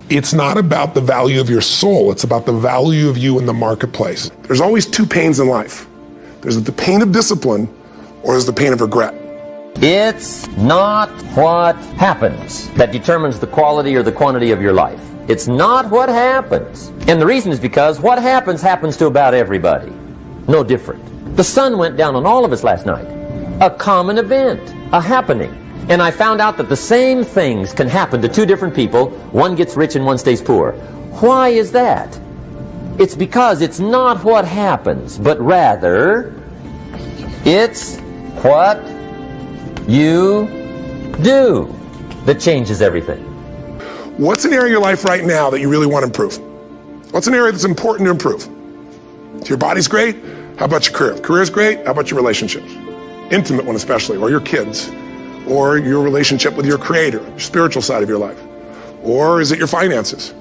It's not about the value of your soul. It's about the value of you in the marketplace. There's always two pains in life. There's the pain of discipline, or there's the pain of regret. It's not what happens that determines the quality or the quantity of your life. It's not what happens. And the reason is because what happens to about everybody. No different. The sun went down on all of us last night. A common event, a happening. And I found out that the same things can happen to two different people. One gets rich and one stays poor. Why is that? It's because it's not what happens, but rather it's what you do that changes everything. What's an area of your life right now that you really want to improve? What's an area that's important to improve? If your body's great, how about your career? If career's great, how about your relationships? Intimate one especially, or your kids, or your relationship with your creator, your spiritual side of your life, or is it your finances?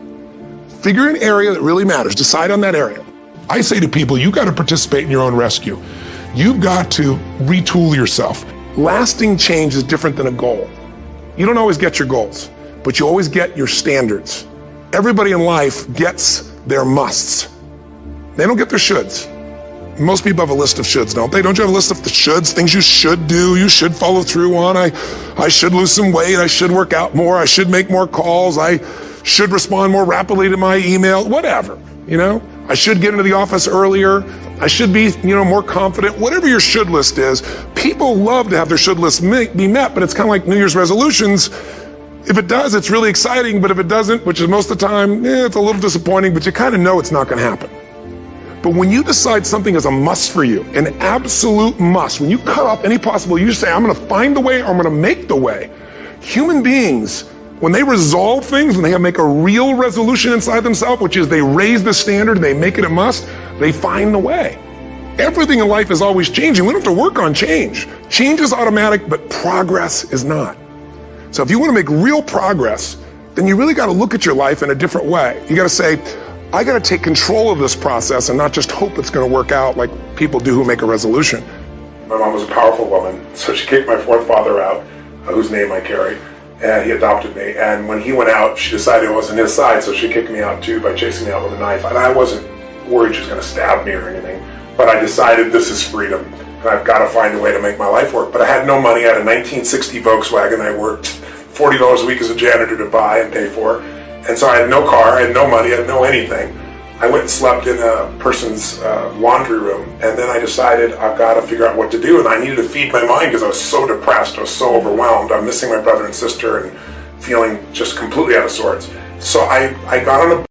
Figure an area that really matters. Decide on that area. I say to people, you got to participate in your own rescue. You've got to retool yourself. Lasting change is different than a goal. You don't always get your goals, but you always get your standards. Everybody in life gets their musts. They don't get their shoulds. Most people have a list of shoulds, don't they? Don't you have a list of the shoulds, things you should do, you should follow through on? I should lose some weight, I should work out more, I should make more calls, I should respond more rapidly to my email, whatever, you know? I should get into the office earlier, I should be, more confident. Whatever your should list is, people love to have their should list be met, but it's kind of like New Year's resolutions. If it does, it's really exciting, but if it doesn't, which is most of the time, it's a little disappointing, but you kind of know it's not going to happen. But when you decide something is a must for you, an absolute must, when you cut off any possible, you just say, I'm going to find the way, or I'm going to make the way. Human beings, when they resolve things, when they make a real resolution inside themselves, which is they raise the standard and they make it a must, they find the way. Everything in life is always changing. We don't have to work on change. Change is automatic, but progress is not. So if you want to make real progress, then you really got to look at your life in a different way. You got to say, I got to take control of this process and not just hope it's going to work out like people do who make a resolution. My mom was a powerful woman, so she kicked my fourth father out, whose name I carry, and he adopted me. And when he went out, she decided it wasn't his side, so she kicked me out too by chasing me out with a knife. And I wasn't worried she was going to stab me or anything, but I decided this is freedom, and I've got to find a way to make my life work. But I had no money. I had a 1960 Volkswagen I worked $40 a week as a janitor to buy and pay for. And so I had no car, I had no money, I had no anything. I went and slept in a person's laundry room, and then I decided I've got to figure out what to do, and I needed to feed my mind because I was so depressed, I was so overwhelmed. I'm missing my brother and sister and feeling just completely out of sorts. So I got on a